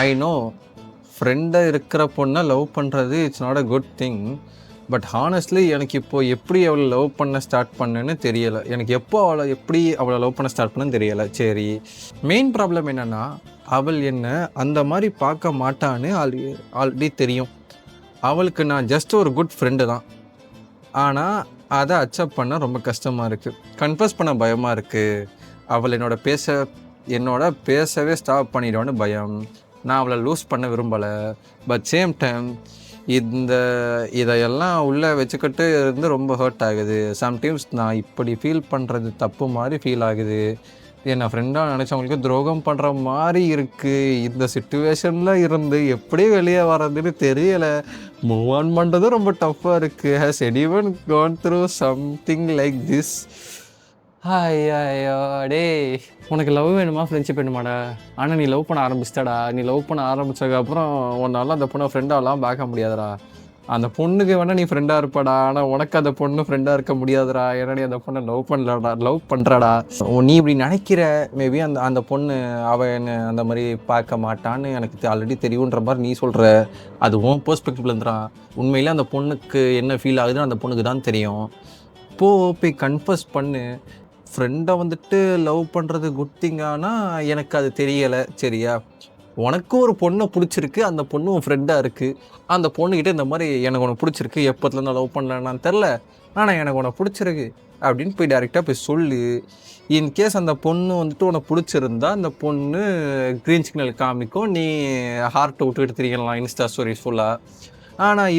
I know ஃப்ரெண்டாக இருக்கிற பொண்ணை லவ் பண்ணுறது it's not a good thing. But honestly எனக்கு இப்போது எப்படி அவளை லவ் பண்ண ஸ்டார்ட் பண்ணேன்னு தெரியலை. எனக்கு எப்போ அவளை லவ் பண்ண ஸ்டார்ட் பண்ணேன்னு தெரியலை. சரி, மெயின் ப்ராப்ளம் என்னென்னா அவள் என்னை அந்த மாதிரி பார்க்க மாட்டான்னு ஆல்ரெடி தெரியும். அவளுக்கு நான் ஜஸ்ட் ஒரு குட் ஃப்ரெண்டு தான். ஆனால் அதை அக்செப்ட் பண்ண ரொம்ப கஷ்டமாக இருக்குது. கன்ஃபஸ் பண்ண பயமாக இருக்குது. அவள் என்னோட பேசவே ஸ்டாப் பண்ணிடுவான்னு பயம். நான் அவளை லூஸ் பண்ண விரும்பலை. பட் சேம் டைம் இதையெல்லாம் உள்ளே வச்சுக்கிட்டு இருந்து ரொம்ப ஹர்ட் ஆகுது. சம்டைம்ஸ் நான் இப்படி ஃபீல் பண்ணுறது தப்பு மாதிரி ஃபீல் ஆகுது. என்னை ஃப்ரெண்டாக நினச்சவங்களுக்கு துரோகம் பண்ணுற மாதிரி இருக்குது. இந்த சிச்சுவேஷனில் இருந்து எப்படி வெளியே வர்றதுன்னு தெரியலை. மூவ் ஆன் பண்ணுறது ரொம்ப டஃப்பாக இருக்குது. Has anyone gone through something like this? ஐயோ டே, உனக்கு லவ் வேணுமா ஃப்ரெண்ட்ஷிப் வேணுமாடா? ஆனால் நீ லவ் பண்ண ஆரம்பிச்சிட்டாடா. நீ லவ் பண்ண ஆரம்பித்ததுக்கப்புறம் உன்னால அந்த பொண்ணை ஃப்ரெண்டாகலாம் பார்க்க முடியாதுடா. அந்த பொண்ணுக்கு வேணால் நீ ஃப்ரெண்டாக இருப்பாடா, ஆனால் உனக்கு அந்த பொண்ணு ஃப்ரெண்டாக இருக்க முடியாதுடா. ஏன்னா நீ அந்த பொண்ணை லவ் பண்ணுறாடா. நீ இப்படி நினைக்கிற. மேபி அந்த பொண்ணு அவன் அந்த மாதிரி பார்க்க மாட்டான்னு எனக்கு ஆல்ரெடி தெரியுன்ற மாதிரி நீ சொல்கிற. அது உன் பெர்ஸ்பெக்டிவ்ல இருந்துறான். உண்மையிலே அந்த பொண்ணுக்கு என்ன ஃபீல் ஆகுதுன்னு அந்த பொண்ணுக்கு தான் தெரியும். போய் கன்ஃபஸ் பண்ணு. ஃப்ரெண்டை வந்துட்டு லவ் பண்ணுறது குட் திங்கானா எனக்கு அது தெரியலை. சரியா, உனக்கு ஒரு பொண்ணை பிடிச்சிருக்கு, அந்த பொண்ணு உன் ஃப்ரெண்டாக இருக்குது. அந்த பொண்ணுக்கிட்ட இந்த மாதிரி எனக்கு உனக்கு பிடிச்சிருக்கு, எப்போத்துலேருந்து லவ் பண்ணலன்னு தெரில, ஆனால் எனக்கு உனக்கு பிடிச்சிருக்கு அப்படின்னு போய் டைரெக்டாக போய் சொல்லு. இன்கேஸ் அந்த பொண்ணு வந்துட்டு உனக்கு பிடிச்சிருந்தா அந்த பொண்ணு க்ரீன் சிக்னல் காமிக்கும், நீ ஹார்ட்டை விட்டுக்கிட்டு திரிக்கலாம் இன்ஸ்டா ஸ்டோரிஸ் ஃபுல்லாக. ஆனால்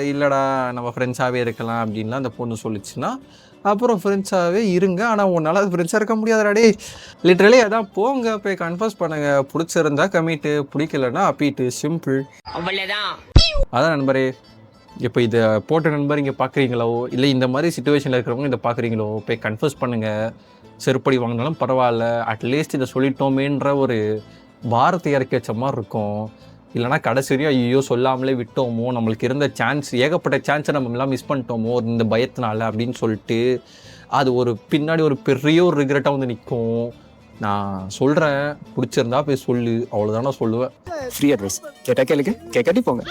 இல்லைடா நம்ம ஃப்ரெண்ட்ஸாகவே இருக்கலாம் அப்படின்லாம் அந்த பொண்ணு சொல்லிச்சுன்னா அப்புறம் ஃப்ரெண்ட்ஸாகவே இருங்க. ஆனால் உன்னால் அது ஃப்ரெண்ட்ஸாக இருக்க முடியாதுடாடே. லிட்ரலி அதான், போங்க போய் கன்ஃபஸ் பண்ணுங்க. பிடிச்சிருந்தா கமிட்டு, பிடிக்கலன்னா அப்பீட்டு, சிம்பிள், அவ்வளோதான். அதான் நண்பரே, இப்போ இதை போட்ட நண்பர் இங்கே பார்க்குறீங்களோ, இல்லை இந்த மாதிரி சிச்சுவேஷனில் இருக்கிறவங்க இதை பார்க்குறீங்களோ, போய் கன்ஃபஸ் பண்ணுங்கள். செருப்படி வாங்கினாலும் பரவாயில்ல, அட்லீஸ்ட் இதை சொல்லிட்டோமேன்ற ஒரு பாரத்தை இறக்கி வச்ச மாதிரி இருக்கும். இல்லைனா கடைசி வரையும் ஐயோ சொல்லாமலே விட்டோமோ, நம்மளுக்கு இருந்த சான்ஸ், ஏகப்பட்ட சான்ஸை நம்ம எல்லாம் மிஸ் பண்ணிட்டோமோ இந்த பயத்தினால அப்படின்னு சொல்லிட்டு அது ஒரு பின்னாடி ஒரு பெரிய ஒரு ரிக்ரெட்டாக வந்து நிற்கும். நான் சொல்கிறேன், பிடிச்சிருந்தா போய் சொல்லு, அவ்வளோதான் நான் சொல்லுவேன். ஃப்ரீ அட்வைஸ் கேட்டா கேளுங்க, கேட்காட்டி போங்க.